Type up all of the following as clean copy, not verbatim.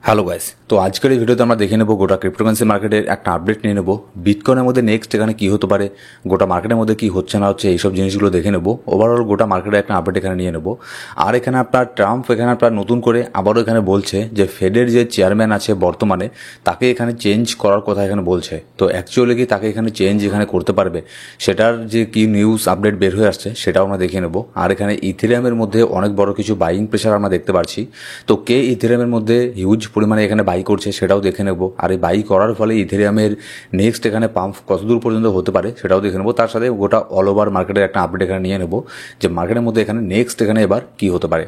Hello guys, তো আজকের এই ভিডিওতে আমরা দেখে নেব গোটা ক্রিপ্টোকারেন্সি মার্কেটের একটা আপডেট নিয়ে নেব। বিটকয়েনের মধ্যে নেক্সট এখানে কী হতে পারে, গোটা মার্কেটের মধ্যে কী হচ্ছে না হচ্ছে এইসব জিনিসগুলো দেখে নেব। ওভারঅল গোটা মার্কেটের একটা আপডেট এখানে নিয়ে নেব। আর এখানে আপনার ট্রাম্প এখানে আপনার নতুন করে আবারও এখানে বলছে যে ফেডের যে চেয়ারম্যান আছে বর্তমানে তাকে এখানে চেঞ্জ করার কথা এখানে বলছে। তো অ্যাকচুয়ালি কি তাকে এখানে চেঞ্জ এখানে করতে পারবে, সেটার যে কি নিউজ আপডেট বের হয়ে আসছে সেটাও আমরা দেখে নেব। আর এখানে ইথেরিয়ামের মধ্যে অনেক বড় কিছু বাইং প্রেশার আমরা দেখতে পাচ্ছি। তো কে ইথেরিয়ামের মধ্যে হিউজ পরিমাণে এখানে বাই করছে সেটাও দেখে নেব। আর এই বাই করার ফলে ইথেরিয়ামের নেক্সট এখানে পাম্প কতদূর পর্যন্ত হতে পারে সেটাও দেখে নেব। তার সাথে গোটা অল ওভার মার্কেটের একটা আপডেট এখানে নিয়ে নেব যে মার্কেটের মধ্যে এখানে নেক্সট এখানে এবার কি হতে পারে।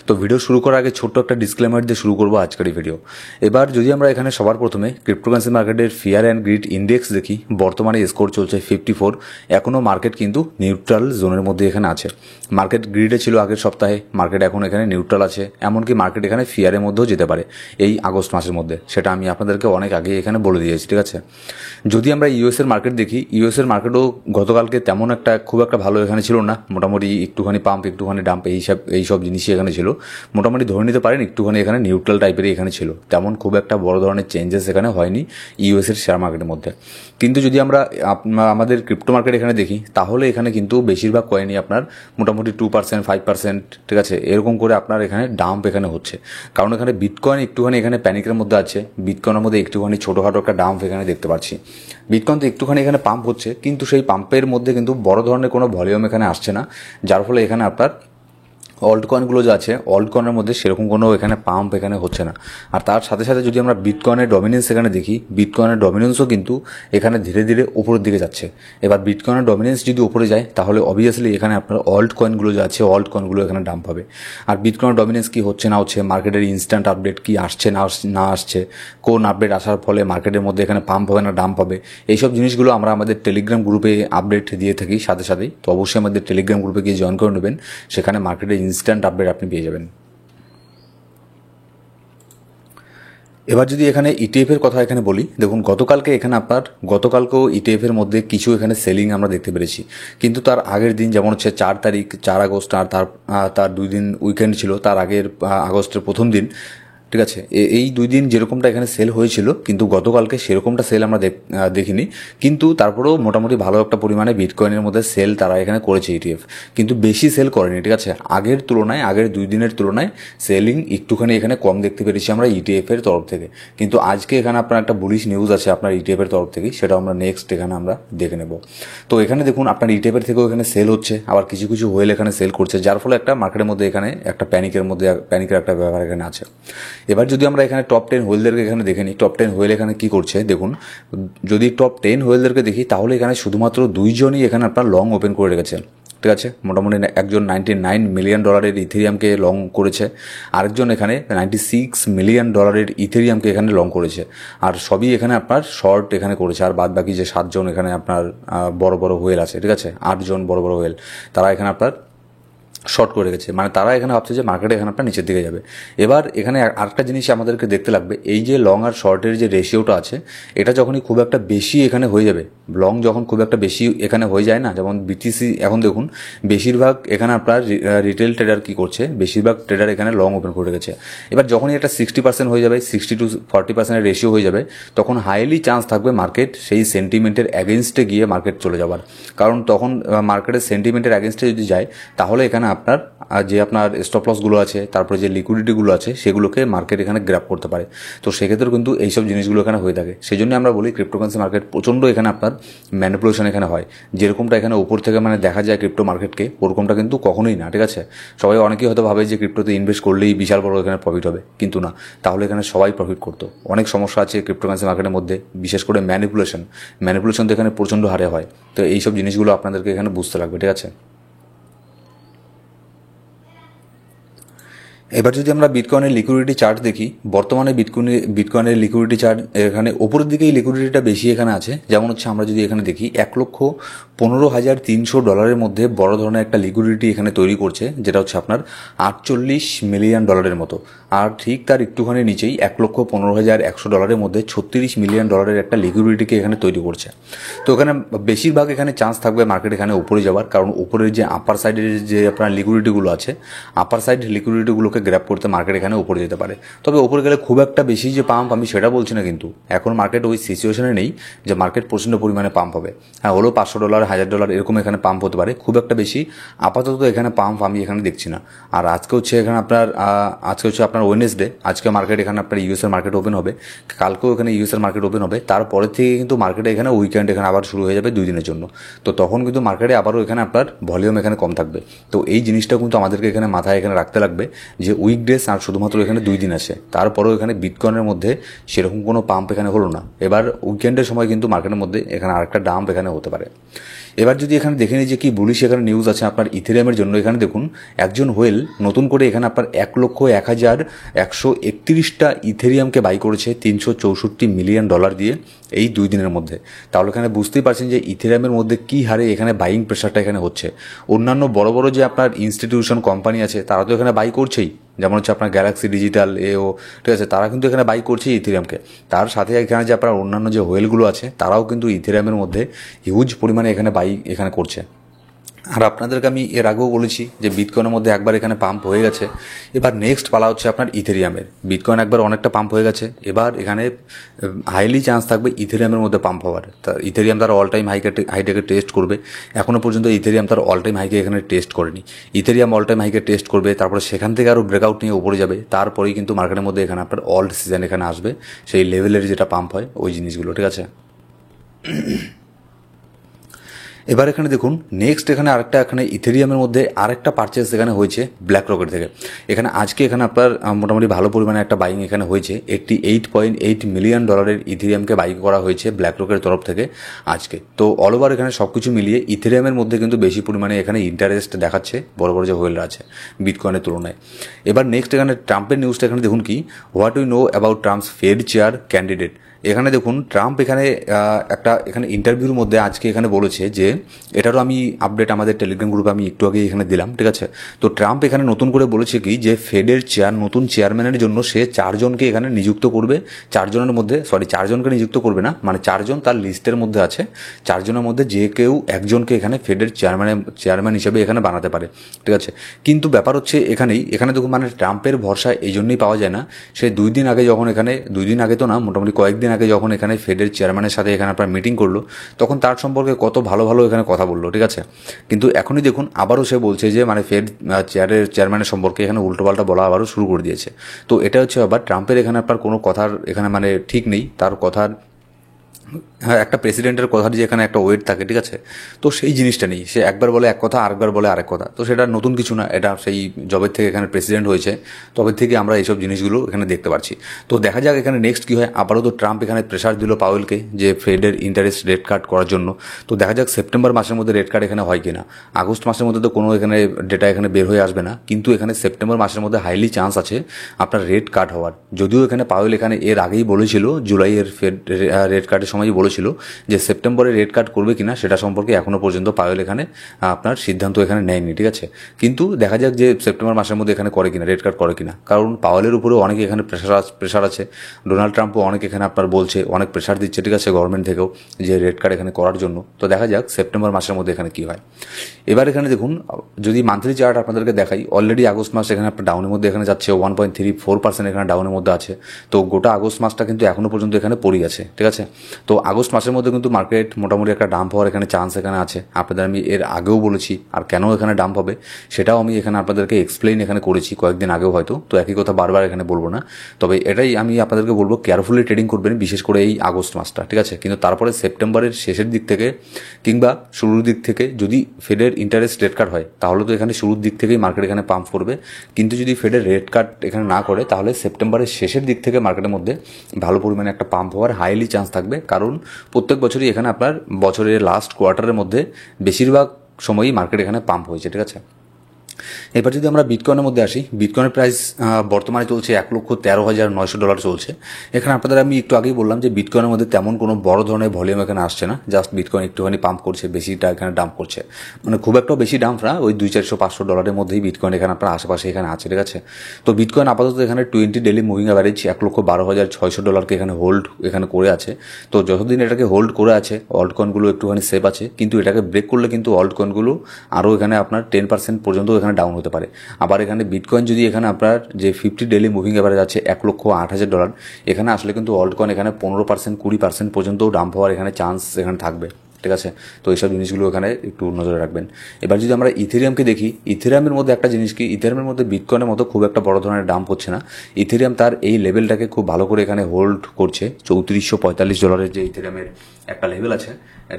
তো ভিডিও শুরু করার আগে ছোট্ট একটা ডিসক্লেমার দিয়ে শুরু করবো আজকের এই ভিডিও। এবার যদি আমরা এখানে সবার প্রথমে ক্রিপ্টোকারেন্সি মার্কেটের ফিয়ার অ্যান্ড গ্রিড ইন্ডেক্স দেখি, বর্তমানে স্কোর চলছে 54। এখনও মার্কেট কিন্তু নিউট্রাল জোনের মধ্যে এখানে আছে। মার্কেট গ্রিডে ছিল আগের সপ্তাহে, মার্কেট এখন এখানে নিউট্রাল আছে। এমনকি মার্কেট এখানে ফিয়ারের মধ্যেও যেতে পারে এই আগস্ট মাসের মধ্যে, সেটা আমি আপনাদেরকে অনেক আগে এখানে বলে দিয়েছি, ঠিক আছে। যদি আমরা ইউএসের মার্কেট দেখি, ইউএসের মার্কেটও গতকালকে তেমন একটা খুব একটা ভালো এখানে ছিল না। মোটামুটি একটুখানি পাম্প একটুখানি ডাম্প এইসব জিনিসই এখানে ছিল। মোটামুটি ধরে নিতে পারেন একটুখানি এখানে নিউট্রাল টাইপেরই এখানে ছিল, তেমন খুব একটা বড় ধরনের চেঞ্জেস এখানে হয়নি ইউএসের শেয়ার মার্কেটের মধ্যে। কিন্তু যদি আমরা আমাদের ক্রিপ্টো মার্কেট এখানে দেখি, তাহলে এখানে কিন্তু বেশিরভাগ কয়েনই আপনার মোটামুটি 2%, 5%, ঠিক আছে, এরকম করে আপনার এখানে ডাম্প এখানে হচ্ছে। কারণ এখানে বিটকয়েন একটুখানি এখানে প্যানিকের মধ্যে আছে। বিটকয়েনের মধ্যে একটুখানি ছোটোখাটো একটা ডাম্প এখানে দেখতে পাচ্ছি। বিটকয়েন তো একটুখানি এখানে পাম্প হচ্ছে, কিন্তু সেই পাম্পের মধ্যে কিন্তু বড় ধরনের কোনো ভলিউম এখানে আসছে না, যার ফলে এখানে আপনার অল্ট কয়েনগুলো যে আছে, অল্ট কয়েনের মধ্যে সেরকম কোনো এখানে পাম্প এখানে হচ্ছে না। আর তার সাথে সাথে যদি আমরা বিটকয়েনের ডমিনেন্স এখানে দেখি, বিটকয়েনের ডমিনেন্সও কিন্তু এখানে ধীরে ধীরে উপরের দিকে যাচ্ছে। এবার বিটকয়েনের ডমিনেন্স যদি উপরে যায়, তাহলে অবভিয়াসলি এখানে আপনার অল্ট কয়েনগুলো যে আছে, অল্ট কয়েনগুলো এখানে ডাম্প হবে। আর বিটকয়েনের ডমিনেন্স কি হচ্ছে না হচ্ছে, মার্কেটের ইনস্ট্যান্ট আপডেট কি আসছে না আসছে, কোন আপডেট আসার ফলে মার্কেটের মধ্যে এখানে পাম্প হবে না ডাম্প হবে, এইসব জিনিসগুলো আমরা আমাদের টেলিগ্রাম গ্রুপে আপডেট দিয়ে থাকি সাথে সাথেই। তো অবশ্যই আমাদের টেলিগ্রাম গ্রুপে গিয়ে জয়েন করে নেবেন, সেখানে মার্কেটের ইনস্ট্যান্ট আপডেট আপনি পেয়ে যাবেন। এবার যদি এখানে ইটিএফ এর কথা এখানে বলি, দেখুন গতকালকে এখানে আপনার গতকালকেও ইটিএফ এর মধ্যে কিছু এখানে সেলিং আমরা দেখতে পেরেছি। কিন্তু তার আগের দিন যেমন হচ্ছে 4 তারিখ, 4 আগস্ট, আর তার 2 দিন উইকেন্ড ছিল, তার আগের আগস্টের প্রথম দিন, ঠিক আছে, এই 2 দিন যেরকমটা এখানে সেল হয়েছিল, কিন্তু গতকালকে সেরকমটা সেল আমরা দেখিনি। কিন্তু তারপরেও মোটামুটি ভালো একটা পরিমাণে বিটকয়েনের মধ্যে সেল তারা এখানে করেছে ইটিএফ, কিন্তু বেশি সেল করেনি, ঠিক আছে। আগের তুলনায়, আগের 2 দিনের তুলনায় সেলিং একটুখানি এখানে কম দেখতে পেরেছি আমরা ইটিএফ এর তরফ থেকে। কিন্তু আজকে এখানে আপনার একটা বুলিশ নিউজ আছে আপনার ইটিএফ এর তরফ থেকে, সেটা আমরা নেক্সট এখানে আমরা দেখে নেব। তো এখানে দেখুন আপনার ইটিএফ এর থেকেও এখানে সেল হচ্ছে, আবার কিছু কিছু হোয়েল এখানে সেল করছে, যার ফলে একটা মার্কেটের মধ্যে এখানে একটা প্যানিকের একটা ব্যাপার এখানে আছে। এবার যদি আমরা এখানে টপ 10 হোয়েলদেরকে এখানে দেখে নিই, টপ 10 হোয়েল এখানে কি করছে দেখুন। যদি টপ 10 হোয়েলদেরকে দেখি, তাহলে এখানে শুধুমাত্র 2 জনই এখানে আপনার লং ওপেন করে রেখেছে, ঠিক আছে। মোটামুটি একজন $99 মিলিয়ন ইথেরিয়ামকে লং করেছে, আরেকজন এখানে $96 মিলিয়ন ইথেরিয়ামকে এখানে লং করেছে। আর সবই এখানে আপনার শর্ট এখানে করেছে। আর বাদ বাকি যে 7 জন এখানে আপনার বড় বড় হোয়েল আছে, ঠিক আছে, 8 জন বড় বড় হোয়েল, তারা এখানে আপনার শর্ট করে গেছে। মানে তারা এখানে ভাবছে যে মার্কেটে এখানে আপনার নিচের দিকে যাবে। এবার এখানে আরেকটা জিনিস আমাদেরকে দেখতে লাগবে, এই যে লং আর শর্টের যে রেশিওটা আছে, এটা যখনই খুব একটা বেশি এখানে হয়ে যাবে, লং যখন খুব একটা বেশি এখানে হয়ে যায় না, যেমন বিটিসি এখন দেখুন বেশিরভাগ এখানে আপনার রিটেল ট্রেডার কি করছে, বেশিরভাগ ট্রেডার এখানে লং ওপেন করে গেছে। এবার যখনই এটা 60% হয়ে যাবে, 60 to 40% রেশিও হয়ে যাবে, তখন হাইলি চান্স থাকবে মার্কেট সেই সেন্টিমেন্টের অ্যাগেনস্টে গিয়ে মার্কেট চলে যাবার। কারণ তখন মার্কেটের সেন্টিমেন্টের অ্যাগেনস্টে যদি যায়, তাহলে এখানে আপনার যে আপনার স্টপ লসগুলো আছে, তারপরে যে লিকুইডিটিগুলো আছে, সেগুলোকে মার্কেট এখানে গ্র্যাব করতে পারে। তো সেক্ষেত্রে কিন্তু এইসব জিনিসগুলো এখানে হয়ে থাকে। সেই জন্য আমরা বলি ক্রিপ্টোকারেন্সি মার্কেট প্রচণ্ড এখানে আপনার ম্যানিপুলেশন এখানে হয়। যেরকমটা এখানে উপর থেকে মানে দেখা যায় ক্রিপ্টো মার্কেটকে, ওরকমটা কিন্তু কখনোই না, ঠিক আছে। সবাই অনেকেই হয়তো ভাবে যে ক্রিপ্টোতে ইনভেস্ট করলেই বিশাল বড় এখানে প্রফিট হবে, কিন্তু না, তাহলে এখানে সবাই প্রফিট করতো। অনেক সমস্যা আছে ক্রিপ্টোকারেন্সি মার্কেটের মধ্যে, বিশেষ করে ম্যানিপুলেশন তো এখানে প্রচণ্ড হারে হয়। তো এইসব জিনিসগুলো আপনাদেরকে এখানে বুঝতে লাগবে, ঠিক আছে। এবার যদি আমরা বিটকয়েনের লিকুইডিটি চার্ট দেখি, বর্তমানে বিটকয়েনের লিকুইডিটি চার্ট এখানে ওপরের দিকেই লিকুইডিটিটা বেশি এখানে আছে। যেমন হচ্ছে আমরা যদি এখানে দেখি, $1,15,300 মধ্যে বড় ধরনের একটা লিকুইডিটি এখানে তৈরি করছে, যেটা হচ্ছে আপনার $48 মিলিয়ন মতো। আর ঠিক তার একটুখানি নিচেই $1,15,100 মধ্যে $36 মিলিয়ন একটা লিকুইডিটিকে এখানে তৈরি করছে। তো এখানে বেশিরভাগ এখানে চান্স থাকবে মার্কেট এখানে উপরে যাওয়ার, কারণ উপরের যে আপার সাইডের যে আপনার লিকুইডিটিগুলো আছে, আপার সাইড লিকুইডিটিগুলোকে গ্র্যাব করতে মার্কেট এখানে উপরে যেতে পারে। তবে উপরে গেলে খুব একটা বেশি যে পাম্প আমি সেটা বলছি না, কিন্তু এখন মার্কেট ওই সিচুয়েশনে নেই যে মার্কেট প্রচণ্ড পরিমাণে পাম্প হবে। হ্যাঁ, হলো $500, $1,000 এরকম এখানে পাম্প হতে পারে, খুব একটা বেশি আপাতত এখানে পাম্প আমি এখানে দেখছি না। আর আজকে হচ্ছে আপনার ওয়েডনেসডে, আজকে মার্কেট এখানে আপনার ইউএসএর মার্কেট ওপেন হবে, কালকেও এখানে ইউএসএর মার্কেট ওপেন হবে, তারপরের থেকে কিন্তু মার্কেটে এখানে উইকেন্ড এখানে আবার শুরু হয়ে যাবে 2 দিনের জন্য। তো তখন কিন্তু মার্কেটে আবারও এখানে আপনার ভলিউম এখানে কম থাকবে। তো এই জিনিসটা কিন্তু আমাদেরকে এখানে মাথায় এখানে রাখতে লাগবে যে উইকডেজ আর শুধুমাত্র এখানে 2 দিন আছে, তারপরেও এখানে বিটকয়েনের মধ্যে সেরকম কোনো পাম্প এখানে হলো না। এবার উইকেন্ডের সময় কিন্তু মার্কেটের মধ্যে এখানে আরেকটা ডাম্প এখানে হতে পারে। এবার যদি এখানে দেখে নিই যে কি বুলিশ এখানে নিউজ আছে আপনার ইথেরিয়ামের জন্য, এখানে দেখুন একজন হোয়েল নতুন করে এখানে আপনার 1,01,131টা ইথেরিয়ামকে বাই করেছে $364 মিলিয়ন দিয়ে এই 2 দিনের মধ্যে। তাহলে এখানে বুঝতেই পারছেন যে ইথেরিয়ামের মধ্যে কী হারে এখানে বাইং প্রেশারটা এখানে হচ্ছে। অন্যান্য বড় বড় যে আপনার ইনস্টিটিউশন কোম্পানি আছে তারা তো এখানে বাই করছেই, যেমন হচ্ছে আপনার গ্যালাক্সি ডিজিটাল ঠিক আছে, তারা কিন্তু এখানে বাই করছে ইথেরিয়ামকে। তার সাথে এখানে যে আপনার অন্যান্য যে হোয়েলগুলো আছে তারাও কিন্তু ইথেরিয়ামের মধ্যে হিউজ পরিমাণে এখানে বাই এখানে করছে। আর আপনাদেরকে আমি এর আগেও বলেছি যে বিটকয়েনের মধ্যে একবার এখানে পাম্প হয়ে গেছে, এবার নেক্সট পালা হচ্ছে আপনার ইথেরিয়ামের। বিটকয়েন একবার অনেকটা পাম্প হয়ে গেছে, এবার এখানে হাইলি চান্স থাকবে ইথেরিয়ামের মধ্যে পাম্প হওয়ার। তা ইথেরিয়াম তার অল টাইম হাইটাকে টেস্ট করবে। এখনও পর্যন্ত ইথেরিয়াম তার অল টাইম হাইকে এখানে টেস্ট করেনি। ইথেরিয়াম অল টাইম হাইকে টেস্ট করবে, তারপরে সেখান থেকে আরও ব্রেকআউট নিয়ে উপরে যাবে, তারপরেই কিন্তু মার্কেটের মধ্যে এখানে আপনার অল্ট সিজন এখানে আসবে, সেই লেভেলের যেটা পাম্প হয় ওই জিনিসগুলো, ঠিক আছে। এবার এখানে দেখুন নেক্সট এখানে এখানে ইথেরিয়ামের মধ্যে আরেকটা পারচেস এখানে হয়েছে ব্ল্যাক রকেট থেকে। এখানে আজকে এখানে আপনার মোটামুটি ভালো পরিমাণে একটা বাইং এখানে হয়েছে, $88.8 মিলিয়ন ইথেরিয়ামকে বাই করা হয়েছে ব্ল্যাক রকের তরফ থেকে আজকে। তো অল ওভার এখানে সব কিছু মিলিয়ে ইথেরিয়ামের মধ্যে কিন্তু বেশি পরিমাণে এখানে ইন্টারেস্ট দেখাচ্ছে বড় বড় যে হোয়েলরা আছে বিটকয়েনের তুলনায়। এবার নেক্সট এখানে ট্রাম্পের নিউজটা এখানে দেখুন কি, what we know about Trump's Fed chair candidate. এখানে দেখুন ট্রাম্প এখানে এখানে ইন্টারভিউর মধ্যে আজকে এখানে বলেছে যে, এটারও আমি আপডেট আমাদের টেলিগ্রাম গ্রুপে আমি একটু আগে এখানে দিলাম, ঠিক আছে। তো ট্রাম্প এখানে নতুন করে বলেছে কি যে ফেডের নতুন চেয়ারম্যানের জন্য সে 4 জনকে এখানে নিযুক্ত করবে। 4 জনকে নিযুক্ত করবে না, মানে 4 জন তার লিস্টের মধ্যে আছে, 4 জনের মধ্যে যে কেউ একজনকে এখানে ফেডের চেয়ারম্যান হিসেবে এখানে বানাতে পারে, ঠিক আছে। কিন্তু ব্যাপার হচ্ছে এখানে দেখুন মানে ট্রাম্পের ভরসা এই জন্যই পাওয়া যায় না। সে 2 দিন আগে যখন এখানে 2 দিন আগে তো না, মোটামুটি কয়েকদিন আগে যখন এখানে ফেডের চেয়ারম্যানের সাথে এখানে আপনার মিটিং করলো, তখন তার সম্পর্কে কত ভালো ভালো এখানে কথা বললো, ঠিক আছে। কিন্তু এখনই দেখুন আবারও সে বলছে যে মানে ফেড চেয়ারম্যানের সম্পর্কে এখানে উল্টোপাল্টা বলা আবারও শুরু করে দিয়েছে। তো এটা হচ্ছে আবার ট্রাম্পের এখানে আপনার কোনো কথার এখানে মানে ঠিক নেই, তার কথার হ্যাঁ একটা প্রেসিডেন্টের কথার যে এখানে একটা ওয়েট থাকে, ঠিক আছে। তো সেই জিনিসটা নেই, সে একবার বলে এক কথা আরেকবার বলে আরেক কথা। তো সেটা নতুন কিছু না, এটা সেই জবের থেকে এখানে প্রেসিডেন্ট হয়েছে তবে থেকে আমরা এইসব জিনিসগুলো এখানে দেখতে পাচ্ছি। তো দেখা যাক এখানে নেক্সট কী হয়। আবারও তো ট্রাম্প এখানে প্রেশার দিল পাওয়েলকে যে ফেডের ইন্টারেস্ট রেট কাট করার জন্য। তো দেখা যাক সেপ্টেম্বর মাসের মধ্যে রেট কাট এখানে হয় কিনা। আগস্ট মাসের মধ্যে তো কোনো এখানে ডেটা এখানে বের হয়ে আসবে না, কিন্তু এখানে সেপ্টেম্বর মাসের মধ্যে হাইলি চান্স আছে আপনার রেট কাট হওয়ার। যদিও এখানে পাওয়েল এখানে এর আগেই বলেছিল, জুলাইয়ের ফেড রেট কাটের সময়ই বলেছিল যে সেপ্টেম্বরে রেট কাট করবে কিনা সেটা সম্পর্কে এখনও পর্যন্ত পাওয়েল এখানে আপনার সিদ্ধান্ত এখানে নেয়নি, ঠিক আছে। কিন্তু দেখা যাক যে সেপ্টেম্বর মাসের মধ্যে এখানে করে কিনা, রেট কাট করে কিনা। কারণ পাওয়েলের উপরেও অনেক এখানে প্রেশার আছে, ডোনাল্ড ট্রাম্পও অনেক এখানে আপনার বলছে, অনেক প্রেশার দিচ্ছে, ঠিক আছে, গভর্নমেন্ট থেকেও যে রেট কাট এখানে করার জন্য। তো দেখা যাক সেপ্টেম্বর মাসের মধ্যে এখানে কী হয়। এবার এখানে দেখুন যদি মান্থলি চার্ট আপনাদেরকে দেখাই, অলরেডি আগস্ট মাস এখানে আপনার ডাউনের মধ্যে এখানে যাচ্ছে, 1.34% এখানে ডাউনের মধ্যে আছে। তো গোটা আগস্ট মাসটা কিন্তু এখনও পর্যন্ত এখানে পড়ে আছে, ঠিক আছে। তো আগস্ট মাসের মধ্যে কিন্তু মার্কেট মোটামুটি একটা ডাম্প হওয়ার এখানে চান্স এখানে আছে। আপনাদের আমি এর আগেও বলেছি, আর কেন এখানে ডাম্প হবে সেটাও আমি এখানে আপনাদেরকে এক্সপ্লেইন এখানে করেছি কয়েকদিন আগেও হয়তো। তো একই কথা বারবার এখানে বলবো না, তবে এটাই আমি আপনাদেরকে বলবো কেয়ারফুলি ট্রেডিং করবেন, বিশেষ করে এই আগস্ট মাসটা, ঠিক আছে। কিন্তু তারপরে সেপ্টেম্বরের শেষের দিক থেকে কিংবা শুরুর দিক থেকে যদি ফেডের ইন্টারেস্ট রেট কাট হয় তাহলে তো এখানে শুরুর দিক থেকেই মার্কেট এখানে পাম্প করবে। কিন্তু যদি ফেডের রেট কাট এখানে না করে তাহলে সেপ্টেম্বরের শেষের দিক থেকে মার্কেটের মধ্যে ভালো পরিমাণে একটা পাম্প হওয়ার হাইলি চান্স থাকবে। কারণ প্রত্যেক বছরই এখানে আপনার বছরের লাস্ট কোয়ার্টারের মধ্যে বেশিরভাগ সময়ই মার্কেট এখানে পাম্প হয়েছে, ঠিক আছে। এবার যদি আমরা বিটকয়েনের মধ্যে আসি, বিটকয়েনের প্রাইস বর্তমানে চলছে $1,13,900 চলছে। এখানে আপনাদের আমি একটু আগেই বললাম যে বিটকয়েনের মধ্যে তেমন কোনো বড় ধরনের ভলিউম এখানে আসছে না, জাস্ট বিটকয়েন একটুখানি পাম্প করছে, বেশিটা এখানে ডাম্প করছে, মানে খুব একটা বেশি ডাম্প না, ওই $200-400 মধ্যেই বিটকয়েন এখানে আপনার আশেপাশে এখানে আছে, ঠিক আছে। তো বিটকয়েন আপাতত এখানে 20 ডেলি মুভিং অ্যাভারেজ $1,12,600 এখানে হোল্ড এখানে করে আছে। তো যতদিন এটাকে হোল্ড করে আছে, অল্ট কয়েনগুলো একটুখানি সেফ আছে, কিন্তু এটাকে ব্রেক করলে কিন্তু অল্ট কয়েনগুলো আরও এখানে আপনার 10% পর্যন্ত এখানে ডাউন হতে পারে। আবার এখানে বিটকয়েন যদি এখানে আপনার যে 50 ডেলি মুভিং অ্যাভারেজ আছে $1,08,000, এখানে আসলে কিন্তু অল্ট কয়েন এখানে 15% 20% পর্যন্তও ডাম্প হওয়ার এখানে চান্স এখানে থাকবে, ঠিক আছে। তো এইসব জিনিসগুলো এখানে একটু নজরে রাখবেন। এবার যদি আমরা ইথেরিয়ামকে দেখি, ইথেরিয়ামের মধ্যে একটা জিনিস কি, ইথেরিয়ামের মধ্যে বিটকয়েনের মতো খুব একটা বড় ধরনের ডাম্প হচ্ছে না। ইথেরিয়াম তার এই লেভেলটাকে খুব ভালো করে এখানে হোল্ড করছে, $3445 যে ইথেরিয়ামের একটা লেভেল আছে,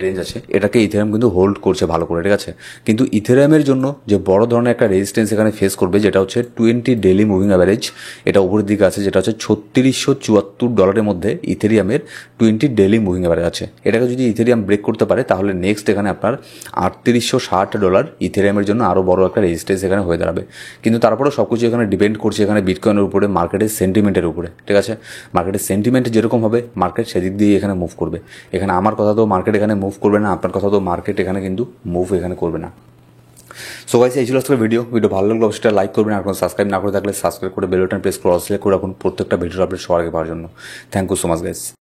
রেঞ্জ আছে, এটাকে ইথেরিয়াম কিন্তু হোল্ড করছে ভালো করে, ঠিক আছে। কিন্তু ইথেরিয়ামের জন্য যে বড় ধরনের একটা রেজিস্ট্যান্স এখানে ফেস করবে, যেটা হচ্ছে 20 ডেলি মুভিং অ্যাভারেজ, এটা উপরের দিকে আছে, যেটা হচ্ছে $3674 মধ্যে ইথেরিয়ামের 20 ডেলি মুভিং অ্যাভারেজ আছে। এটাকে যদি ইথেরিয়াম ব্রেক করতে পারে, তাহলে নেক্সট এখানে আপনার $3860 ইথেরিয়ামের জন্য আরও বড় একটা রেজিস্ট্যান্স এখানে হয়ে দাঁড়াবে। কিন্তু তারপরেও সব কিছু এখানে ডিপেন্ড করছে এখানে বিটকয়েনের উপরে, মার্কেটের সেন্টিমেন্টের উপরে, ঠিক আছে। মার্কেটের সেন্টিমেন্ট যেরকম হবে, মার্কেট সেদিক দিয়ে এখানে মুভ করবে। এখানে আমার কথা তো মার্কেট এখানে মুভ করবে না, আপনার কথা তো মার্কেট এখানে কিন্তু মুভ এখানে করবে না। সো গাইস, এই ছিল আজকের ভিডিও ভালো লাগলে অবশ্যই লাইক করবেন, আর সাবস্ক্রাইব না করে থাকলে সাবস্ক্রাইব করে বেল বাটন প্রেস করে অল সিলেক্ট করে রাখুন প্রত্যেকটা ভিডিওর আপডেট সবার আগে পাওয়ার জন্য। Thank you so much guys.